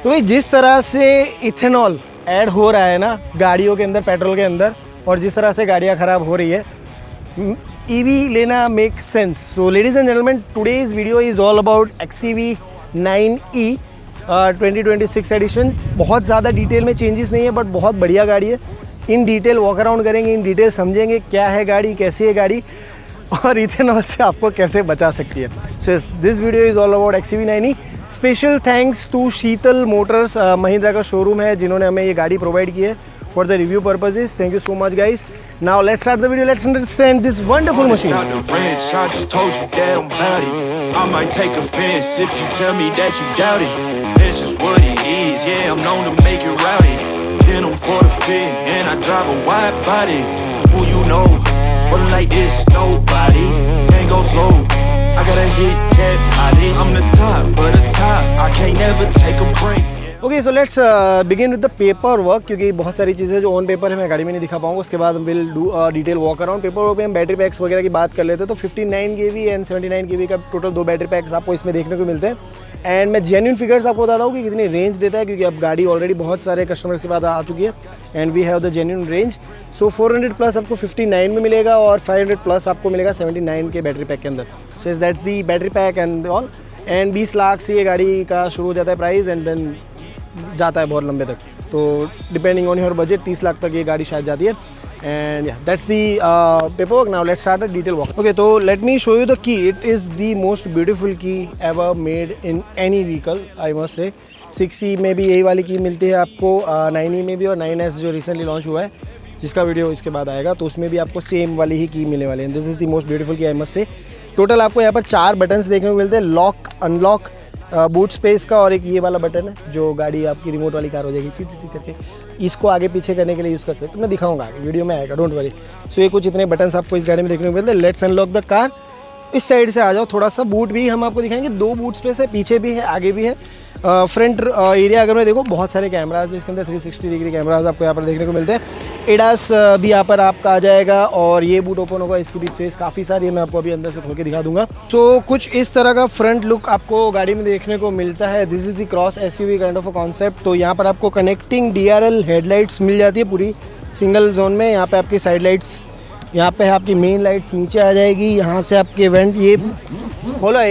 तो भाई जिस तरह से इथेनॉल ऐड हो रहा है ना गाड़ियों के अंदर, पेट्रोल के अंदर, और जिस तरह से गाड़ियाँ ख़राब हो रही है, ईवी लेना make sense. So ladies and gentleman, today's video is all about XEV 9e 2026 edition. बहुत ज़्यादा डिटेल में चेंजेस नहीं है, बट बहुत बढ़िया गाड़ी है. इन डिटेल वॉक अराउंड करेंगे, इन डिटेल समझेंगे क्या है गाड़ी, कैसी है गाड़ी, और इथेनॉल से आपको कैसे बचा सकती है. So this video is all about XEV 9e. Special thanks to Sheetal motors, Mahindra का शोरूम है जिन्होंने हमें ये गाड़ी प्रोवाइड की है for the review purposes. Thank you so much, guys. Now let's start the video. Let's understand this wonderful machine. I just told you that I'm about it. I might take offense if you tell me that you doubt it. It's just what it is. Yeah, I'm known to make it rowdy. Then I'm for the fit and I drive a wide body. Who you know? But like this, nobody can't go slow. I gotta hit that body. I'm the top of the top. I can't never take a break. Okay, so let's begin with the paper work, क्योंकि बहुत सारी चीज़ें जो on paper है मैं गाड़ी में नहीं दिखा पाऊंगा. उसके बाद will do detail walk around. Paper work में हम बैटरी पैक्स वगैरह की बात कर लेते हैं. तो 59 kV एंड 79 kV का टोटल 2 बैटरी पैक्स आपको इसमें देखने को मिलते हैं. एंड मैं जेन्युइन फिगर्स आपको बताता हूँ कि कितनी रेंज देता है, क्योंकि अब गाड़ी ऑलरेडी बहुत सारे कस्टमर्स के बाद आ चुकी है and we have the genuine range. So 400 plus आपको 59 में मिलेगा और 500 प्लस आपको मिलेगा 79 के बैटरी पैक के अंदर. So is that's the battery pack and all. And 20 lakh से ये गाड़ी का शुरू हो जाता है प्राइस एंड देन जाता है बहुत लंबे तक. तो depending on your budget 30 lakh तक ये गाड़ी शायद जाती है. And that's the paper work. Now let's start a detail walk. Okay, तो let me show you the key. It is the most beautiful key ever made in any vehicle, I must say. 6E में भी यही वाली की मिलती है आपको, 9E में भी, और 9S जो रिसेंटली लॉन्च हुआ है जिसका वीडियो इसके बाद आएगा, तो उसमें भी आपको सेम वाली ही की मिलने वाली है. This is the most beautiful की, आई मस्ट से. टोटल आपको यहाँ पर 4 बटन्स देखने को मिलते हैं. लॉक, अनलॉक, बूट स्पेस का, और एक ये वाला बटन है जो गाड़ी आपकी रिमोट वाली कार हो जाएगी ची करके. इसको आगे पीछे करने के लिए यूज़ कर सकते हैं. तो मैं दिखाऊंगा आगे वीडियो में आएगा, डोंट वरी. सो ये कुछ इतने बटन्स आपको इस गाड़ी में देखने को मिलते हैं. Let's unlock the car. इस साइड से आ जाओ थोड़ा सा. बूट भी हम आपको दिखाएंगे. 2 बूट स्पेस है, पीछे भी है, आगे भी है. फ्रंट एरिया अगर मैं देखो, बहुत सारे कैमराज है इसके अंदर. 360 डिग्री कैमराज आपको यहाँ पर देखने को मिलते हैं. एडास भी यहाँ पर आपका आ जाएगा, और ये बूट ओपन होगा. इसकी भी स्पेस काफ़ी सारी है, मैं आपको अभी अंदर से खोल के दिखा दूंगा. तो कुछ इस तरह का फ्रंट लुक आपको गाड़ी में देखने को मिलता है. This is the cross SUV kind of a concept. तो यहाँ पर आपको कनेक्टिंग DRL हेडलाइट्स मिल जाती है पूरी सिंगल जोन में. यहाँ पे आपकी साइड लाइट्स, यहाँ पे आपकी मेन लाइट्स नीचे आ जाएगी. यहाँ से आपके वेंट, ये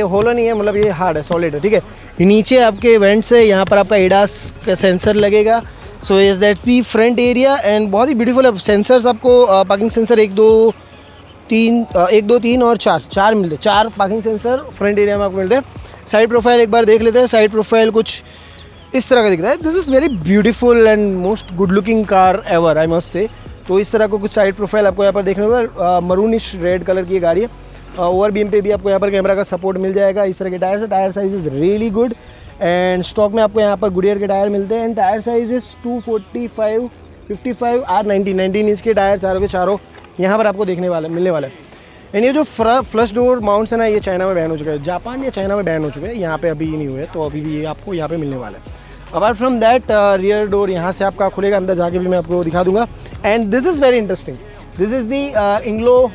होलो नहीं है, मतलब ये हार्ड है, सॉलिड है, ठीक है. नीचे आपके वेंट्स है, यहाँ पर आपका एडास का सेंसर लगेगा. सो yes, that's the front area. And बहुत ही ब्यूटीफुल है. सेंसर्स आपको पार्किंग सेंसर 1 2 3 और 4 मिलते हैं. 4 पार्किंग सेंसर फ्रंट एरिया में आपको मिलते हैं. साइड प्रोफाइल एक बार देख लेते हैं. साइड प्रोफाइल कुछ इस तरह का दिखता है. This is very beautiful and most good looking car ever, I must से. तो इस तरह को कुछ साइड प्रोफाइल आपको यहाँ पर देखने को मिलेगा. मरूनिश रेड कलर की गाड़ी है. ओवर बीम पे भी आपको यहाँ पर कैमरा का सपोर्ट मिल जाएगा. इस तरह के टायर से. Tyre size is really good. And stock में आपको यहाँ पर गुडियर के टायर मिलते हैं. And tyre size is 245 55 R90 19 inch के टायर चारों के चारों यहाँ पर आपको मिलने वाले हैं. एंड ये जो फ्लश डोर माउंट्स है ना, ये चाइना में बैन हो चुका है. जापान या चाइना में बैन हो चुके हैं, यहाँ पे अभी नहीं हुए. तो अभी भी ये आपको यहाँ पे मिलने वाला है. Apart from that, rear door यहाँ से आपका खुलेगा. अंदर जाके भी मैं आपको दिखा दूंगा. And this is very interesting. This is the Inglo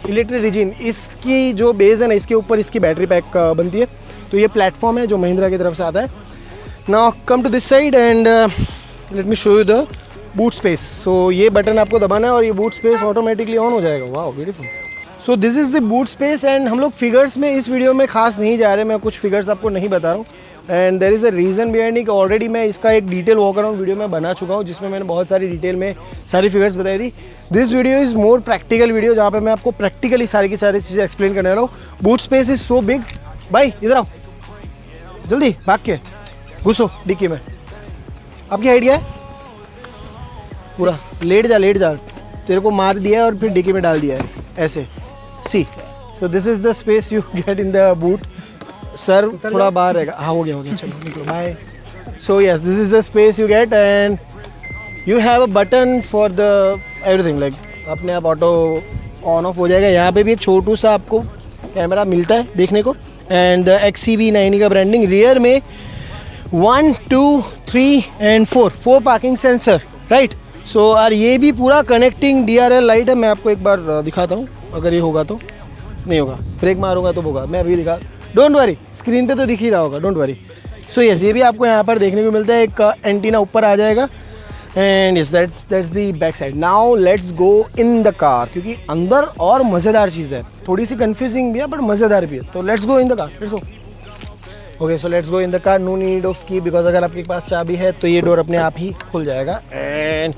electric origin. इसकी जो बेस है ना, इसके ऊपर इसकी बैटरी पैक बनती है. तो ये प्लेटफॉर्म है जो महिंद्रा की तरफ से आता है. Now come to this side and let me show you the boot space. So ये बटन आपको दबाना है और ये बूट स्पेस ऑटोमेटिकली ऑन हो जाएगा. वाह, beautiful. So this is the boot space. And हम लोग फिगर्स में इस वीडियो में खास नहीं जा रहे. मैं कुछ फिगर्स आपको नहीं बता रहा हूँ. And there is a reason behind it. Already मैं इसका एक डिटेल वॉक अराउंड वीडियो में बना चुका हूँ, जिसमें मैंने बहुत सारी डिटेल में सारी फिगर्स बताई थी. This video is more practical video, जहाँ पे मैं आपको प्रैक्टिकली सारी की सारी चीज़ें एक्सप्लेन करने वाला हूँ. Boot space is so big. भाई इधर आओ, जल्दी भाग के घुसो डिक्की में. आपकी हाइट क्या है? पूरा लेट जा. तेरे को मार दिया है और फिर डिक्की में डाल दिया है ऐसे. See, so this is the space you get in the boot. Sir थोड़ा बाहर रहेगा. हाँ, हो गया. चलो निकलो, bye. So yes, this is the space you get. And you have a button for the everything. Like अपने आप ऑटो ऑन ऑफ हो जाएगा. यहाँ पे भी एक छोटू सा आपको कैमरा मिलता है देखने को. एंड XEV 9e का ब्रांडिंग. रियर में 1 2 3 एंड 4 पार्किंग सेंसर, राइट. सो और ये भी पूरा कनेक्टिंग DRL लाइट है. मैं आपको एक बार दिखाता हूँ. अगर ये होगा तो नहीं होगा, ब्रेक मारूंगा तो होगा. मैं अभी दिखा, डोंट वरी, स्क्रीन पे तो दिख ही रहा होगा, डोंट वरी. सो यस, ये भी आपको यहाँ पर देखने को मिलता है, एक एंटीना ऊपर आ जाएगा and yes that's the back side. Now let's go in the car, क्योंकि अंदर और मज़ेदार चीज़ है, थोड़ी सी कंफ्यूजिंग भी है बट मज़ेदार भी है। तो let's go in the car, let's go. Okay so let's go in the car, no need of key, because अगर आपके पास चाबी है तो ये डोर अपने आप ही खुल जाएगा। एंड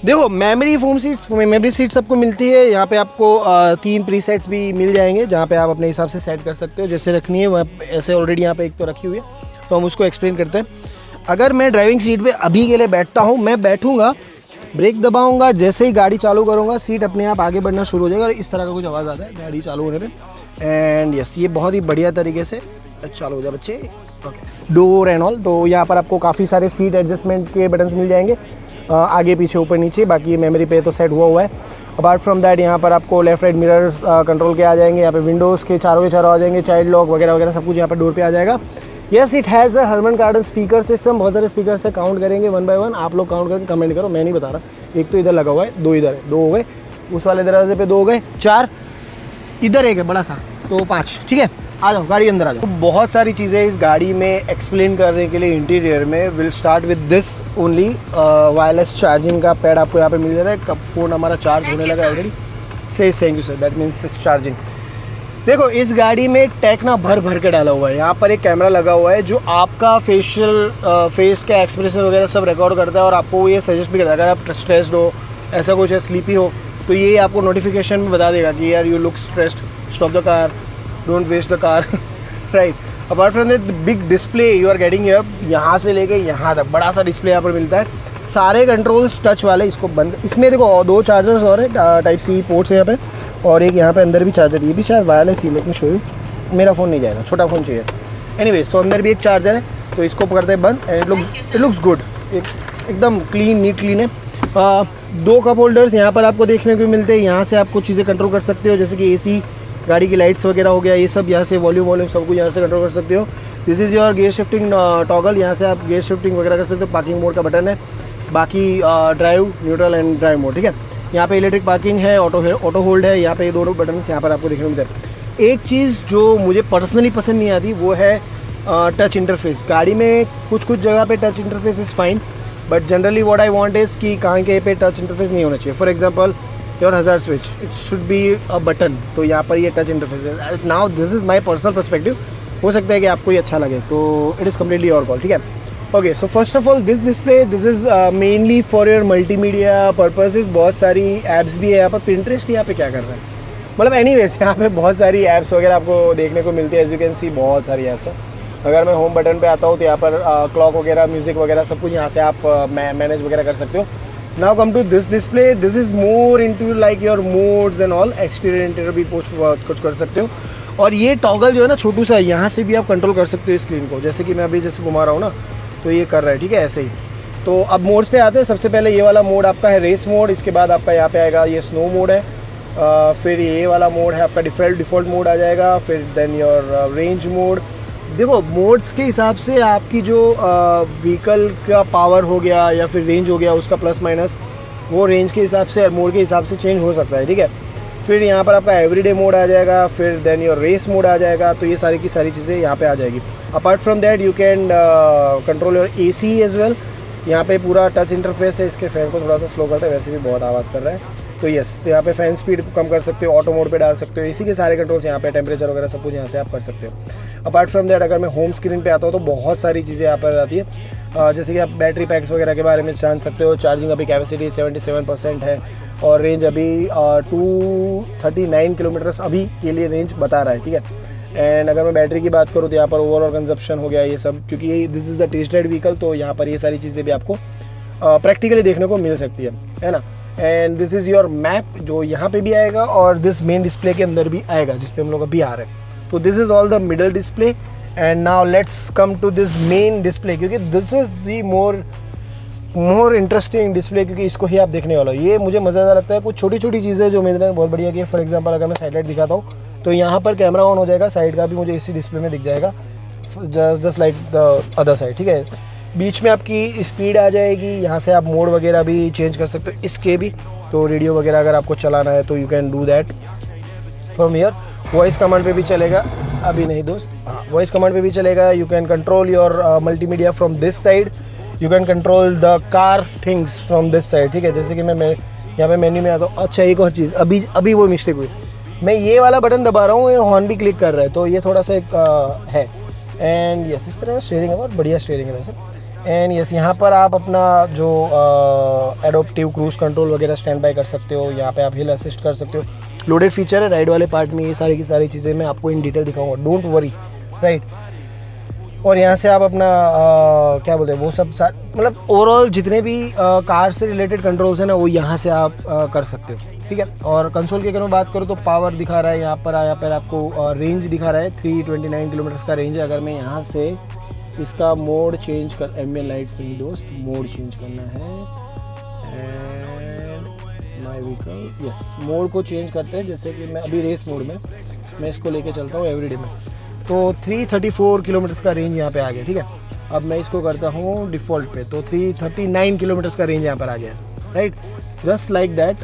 देखो मेमोरी सीट सबको मिलती है। यहाँ पे आपको 3 प्रीसेट्स भी मिल जाएंगे, जहाँ पे आप अपने हिसाब से सेट कर सकते हो जैसे रखनी है वह। ऐसे ऑलरेडी यहाँ पे एक तो रखी हुई है, तो हम उसको एक्सप्लेन करते हैं। अगर मैं ड्राइविंग सीट पे अभी के लिए बैठता हूँ, मैं बैठूँगा, ब्रेक दबाऊँगा, जैसे ही गाड़ी चालू करूँगा सीट अपने आप आगे बढ़ना शुरू हो जाएगा और इस तरह का कुछ आवाज़ आता है गाड़ी चालू होने पर। एंड यस, ये बहुत ही बढ़िया तरीके से चालू हो जाए बच्चे। Okay, door and all. तो यहाँ पर आपको काफ़ी सारे सीट एडजस्टमेंट के बटन्स मिल जाएंगे, आगे पीछे ऊपर नीचे। बाकी ये मेमोरी पे तो सेट हुआ है। अपार्ट फ्रॉम दैट यहाँ पर आपको लेफ्ट राइट मिरर कंट्रोल के आ जाएंगे, यहाँ पे विंडोज़ के चारों आ जाएंगे, चाइल्ड लॉक वगैरह वगैरह सब कुछ यहाँ पर डोर पे आ जाएगा। Yes, it has a Harman Kardon speaker system. बहुत सारे स्पीकर से काउंट करेंगे 1 बाय 1, आप लोग काउंट करके कमेंट करो, मैं नहीं बता रहा। एक तो इधर लगा हुआ है, 2 इधर है, 2 हो गए, उस वाले दरवाजे पे 2 हो गए, 4 इधर एक है बड़ा सा, तो 5। ठीक है, आ जाओ गाड़ी अंदर आ जाओ। तो बहुत सारी चीज़ें इस गाड़ी में एक्सप्लेन करने के लिए इंटीरियर में। Will start with this only, wireless charging का पैड आपको यहाँ पे मिल जाता है। कब फ़ोन हमारा चार्ज होने लगा already, says thank you sir, that means charging. देखो इस गाड़ी में टेक ना भर भर के डाला हुआ है। यहाँ पर एक कैमरा लगा हुआ है जो आपका फेस का एक्सप्रेशन वगैरह सब रिकॉर्ड करता है और आपको ये सजेस्ट भी करता है। अगर आप स्ट्रेस्ड हो, ऐसा कुछ है, स्लीपी हो, तो ये आपको नोटिफिकेशन में बता देगा कि यार you look stressed, stop the car, don't waste the car, right. Apart from that big display you are getting here, यहाँ से लेके यहाँ तक बड़ा सा डिस्प्ले यहाँ पर मिलता है। सारे कंट्रोल्स टच वाले। इसको बंद, इसमें देखो 2 चार्जर्स और है, टाइप सी पोर्ट्स है यहाँ पे, और एक यहाँ पे अंदर भी चार्जर, ये भी शायद वायरलेस ही, लेकिन शो यू, मेरा फ़ोन नहीं जाएगा, छोटा फ़ोन चाहिए। एनीवेज, तो अंदर भी एक चार्जर है, तो इसको करते हैं बंद एंड इट लुक्स गुड, एकदम क्लीन, नीट क्लीन है। 2 कप होल्डर्स यहाँ पर आपको देखने को मिलते हैं। यहाँ से आप कुछ चीज़ें कंट्रोल कर सकते हो, जैसे कि एसी, गाड़ी की लाइट्स वगैरह हो गया, ये सब यहाँ से वॉल्यूम सब कुछ यहाँ से कंट्रोल कर सकते हो। This is your gear shifting toggle, यहाँ से आप गियर शिफ्टिंग वगैरह कर सकते हो। पार्किंग मोड का बटन है, बाकी drive, neutral and drive mode, ठीक है। यहाँ पे इलेक्ट्रिक पार्किंग है, ऑटो होल्ड है, यहाँ पे ये दोनों बटन यहाँ पर आपको देखने को मिलते हैं। एक चीज़ जो मुझे पर्सनली पसंद नहीं आती वो है टच इंटरफेस। गाड़ी में कुछ जगह पे touch interface is fine, but generally what I want is कि कहाँ के पे टच इंटरफेस नहीं होना चाहिए। For example your hazard switch, it should be a button, तो यहाँ पर ये टच इंटरफेस है। Now this is my personal perspective, हो सकता है कि आपको ये अच्छा लगे, तो it is completely your call, ठीक है। Okay, so first of all this display, this is mainly for your multimedia purposes. बहुत सारी ऐप्स भी है यहाँ पर। पिंटरेस्ट यहाँ पे क्या कर रहा है, मतलब एनीवेज यहाँ पे बहुत सारी ऐप्स वगैरह आपको देखने को मिलती है। एज यू कैन सी बहुत सारी ऐप्स है। अगर मैं होम बटन पे आता हूँ तो यहाँ पर क्लॉक वगैरह, म्यूज़िक वगैरह सब कुछ यहाँ से आप मैनेज वगैरह कर सकते हो। Now come to this display, this is more into like your modes and all. Exterior interior भी कुछ कर सकते हो। और ये टॉगल जो है ना छोटू सा, यहाँ से भी आप कंट्रोल कर सकते हो स्क्रीन को, जैसे कि मैं अभी जैसे घुमा रहा हूँ ना, तो ये कर रहा है, ठीक है, ऐसे ही। तो अब मोड्स पे आते हैं। सबसे पहले ये वाला मोड आपका है रेस मोड, इसके बाद आपका यहाँ पे आएगा ये स्नो मोड है, फिर ये वाला मोड है आपका डिफ़ॉल्ट मोड आ जाएगा, फिर देन योर रेंज मोड। देखो मोड्स के हिसाब से आपकी जो व्हीकल का पावर हो गया या फिर रेंज हो गया, उसका प्लस माइनस वो रेंज के हिसाब से, मोड के हिसाब से चेंज हो सकता है, ठीक है। फिर यहाँ पर आपका एवरीडे मोड आ जाएगा, फिर देन योर रेस मोड आ जाएगा। तो ये सारी की सारी चीज़ें यहाँ पे आ जाएगी। Apart from that you can control your AC as well. यहाँ पे पूरा टच इंटरफेस है। इसके फैन को थोड़ा सा स्लो करते हैं, वैसे भी बहुत आवाज़ कर रहा है, तो यस, तो यहाँ पे फैन स्पीड कम कर सकते हो, ऑटो मोड पे डाल सकते हो। AC के सारे कंट्रोल्स यहाँ पे, टेम्परेचर वगैरह सब कुछ यहाँ से आप कर सकते हो। अपार्ट फ्रॉम दैट अगर मैं होम स्क्रीन पे आता हूँ तो बहुत सारी चीज़ें यहाँ पर आती है, जैसे कि आप बैटरी पैक्स वगैरह के बारे में जान सकते हो। चार्जिंग अभी कैपेसिटी 77% है और रेंज अभी 239 किलोमीटर्स अभी के लिए रेंज बता रहा है, ठीक है। एंड अगर मैं बैटरी की बात करूँ तो यहाँ पर ओवरऑल कंजप्शन हो गया ये सब, क्योंकि ये this is the test ride vehicle, तो यहाँ पर ये सारी चीज़ें भी आपको प्रैक्टिकली देखने को मिल सकती है ना। And this is your map, जो यहाँ पे भी आएगा और दिस मेन डिस्प्ले के अंदर भी आएगा, जिस पे हम लोग अभी आ रहे हैं। तो this is all the middle display. And now let's come to this main display, क्योंकि this is the more interesting display, क्योंकि इसको ही आप देखने वाला हो। ये मुझे मज़ेदार लगता है। कुछ छोटी छोटी चीज़ें जो मेरे बहुत बढ़िया की है। फॉर एग्जांपल अगर मैं साइड लाइट दिखाता हूँ तो यहाँ पर कैमरा ऑन हो जाएगा, साइड का भी मुझे इसी डिस्प्ले में दिख जाएगा, just like the other side, ठीक है। बीच में आपकी स्पीड आ जाएगी, यहाँ से आप मोड वगैरह भी चेंज कर सकते हो इसके भी। तो रेडियो वगैरह अगर आपको चलाना है तो you can do that from here. Voice command पे भी चलेगा, अभी नहीं दोस्त, हाँ वॉइस कमांड पे भी चलेगा। You can control your multimedia from this side, you can control the car things from this side, ठीक है। जैसे कि मैं यहाँ पे मेन्यू में आता हूँ। अच्छा एक और चीज़, अभी वो मिस्टेक हुई, मैं ये वाला बटन दबा रहा हूँ, ये हॉर्न भी क्लिक कर रहा है, तो ये थोड़ा सा एक है। एंड यस इस तरह स्टीयरिंग है, बहुत बढ़िया स्टीयरिंग है वैसे। एंड यस यहाँ पर आप अपना जो एडोप्टिव क्रूज़ कंट्रोल वगैरह स्टैंड बाय कर सकते हो। यहाँ पे आप हिल असिस्ट कर सकते हो, लोडेड फीचर है राइड वाले पार्ट में। ये सारी की सारी चीज़ें मैं आपको इन डिटेल दिखाऊंगा, डोंट वरी, राइट। और यहाँ से आप अपना क्या बोलते हैं वो सब मतलब ओवरऑल जितने भी कार से रिलेटेड कंट्रोल्स हैं ना, वो यहाँ से आप कर सकते हो, ठीक है। और कंसोल की अगर मैं बात करूँ तो पावर दिखा रहा है यहाँ पर आपको रेंज दिखा रहा है 329 किलोमीटर का रेंज है। अगर मैं यहाँ से इसका मोड चेंज कर, एम्बिएंट लाइट्स नहीं दोस्त, मोड चेंज करना है and my vehicle, yes mode को चेंज करते हैं। जैसे कि मैं अभी रेस मोड में मैं इसको लेके चलता हूँ एवरीडे में, तो 334 किलोमीटर का रेंज यहाँ पे आ गया, ठीक है। अब मैं इसको करता हूँ डिफ़ॉल्ट पे, तो 339 किलोमीटर का रेंज यहाँ पर आ गया, right. Just like that.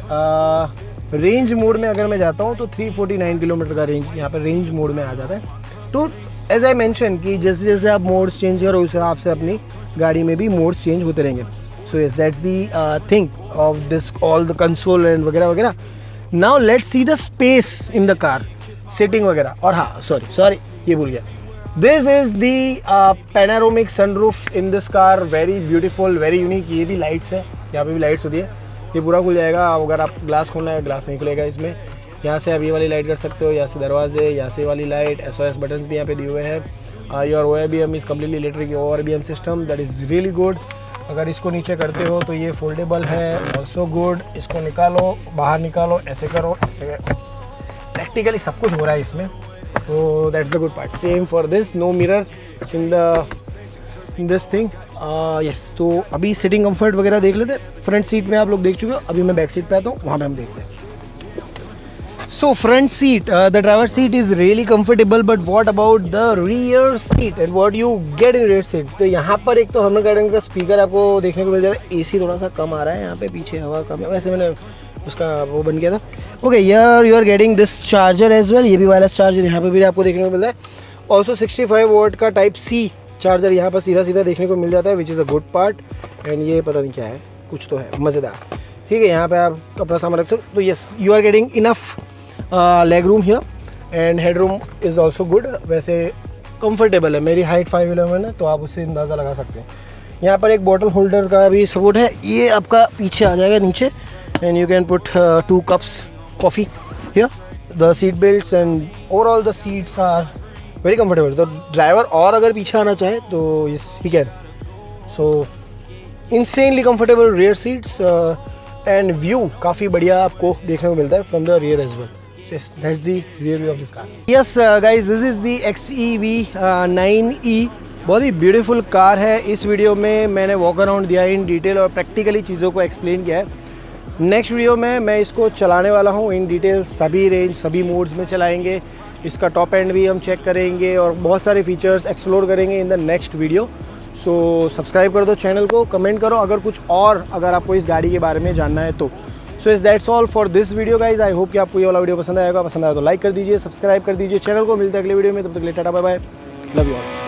Range mode में अगर मैं जाता हूँ तो 349 किलोमीटर का रेंज यहाँ पर रेंज मोड में आ जाता है। तो एज आई मेंशन कि जैसे जैसे आप मोड्स चेंज करो उस हिसाब से अपनी गाड़ी में भी मोड्स चेंज होते रहेंगे। So yes that's the thing of this all the console and वगैरह वगैरह। Now let's see the space in the car, seating वगैरह। और हाँ सॉरी ये भूल गया, this is the panoramic sunroof in this car, very beautiful, very unique. ये भी लाइट्स है, यहाँ पे भी लाइट्स होती है, ये पूरा खुल जाएगा। अगर आप ग्लास खोलना है ग्लास नहीं खुलेगा इसमें। यहाँ से आप ये वाली लाइट कर सकते हो, यहाँ से दरवाजे, यहाँ से वाली लाइट, SOS बटन भी यहाँ पे दिए हुए हैं। Your OBM is completely electric OBM system, that is really good. अगर इसको नीचे करते हो तो ये फोल्डेबल है, ऑल्सो गुड। इसको निकालो, बाहर निकालो, ऐसे करो, ऐसे करो, प्रैक्टिकली सब कुछ हो रहा है इसमें, तो that's the good part. Same for this, no mirror in this thing. Yes, तो अभी सीटिंग कंफर्ट वगैरह देख लेते हैं। फ्रंट सीट में आप लोग देख चुके हो, अभी मैं बैक सीट पे आता हूँ, वहाँ पे हम देखते हैं। So front seat, the driver seat is really comfortable, but what about the rear seat and what you get in rear seat? तो यहाँ पर एक तो हमर गार्डन का स्पीकर आपको देखने को मिल जाता है। AC थोड़ा सा कम आ रहा है यहाँ पे, पीछे हवा कम है, वैसे मैंने उसका वो बन गया था। ओके, यार you are getting this charger as well, ये भी वायरलेस चार्जर यहाँ पे भी आपको देखने को मिलता है। ऑल्सो 65 वोल्ट का Type-C चार्जर यहाँ पर सीधा सीधा देखने को मिल जाता है, which is a good part. And ये पता नहीं क्या है, कुछ तो है मज़ेदार, ठीक है। यहाँ पे आप अपना सामान रख सकते हो। तो yes, you are getting enough leg room here and head room is also good. वैसे कंफर्टेबल है, मेरी हाइट 5'11" है, तो आप उससे अंदाज़ा लगा सकते हो। यहाँ पर एक बॉटल होल्डर का भी सपोर्ट है, ये आपका पीछे आ जाएगा नीचे, and you can put 2 cups coffee here. The seat belts and overall the seats are very comfortable. तो ड्राइवर और अगर पीछे आना चाहे तो yes he can. So insanely comfortable rear seats and view काफ़ी बढ़िया आपको देखने को मिलता है from the rear as well. Yes, that's the rear view of this car. Yes, guys, this is the XEV 9e। बहुत ही ब्यूटीफुल कार है। इस वीडियो में मैंने वॉक अराउंड दिया इन डिटेल और प्रैक्टिकली चीज़ों को एक्सप्लेन किया है। नेक्स्ट वीडियो में मैं इसको चलाने वाला हूँ इन डिटेल, सभी रेंज सभी मोड्स में चलाएंगे। इसका टॉप एंड भी हम चेक करेंगे और बहुत सारे फीचर्स एक्सप्लोर करेंगे in the next video. So subscribe कर दो चैनल को, कमेंट करो अगर आपको इस गाड़ी के बारे में जानना है तो। So is that's all for this video guys. I hope कि आपको ये वाला वीडियो पसंद आएगा। पसंद आया तो लाइक कर दीजिए, सब्सक्राइब कर दीजिए चैनल को। मिलते हैं अगले वीडियो में, तब तक के लिए tata bye bye, love you all.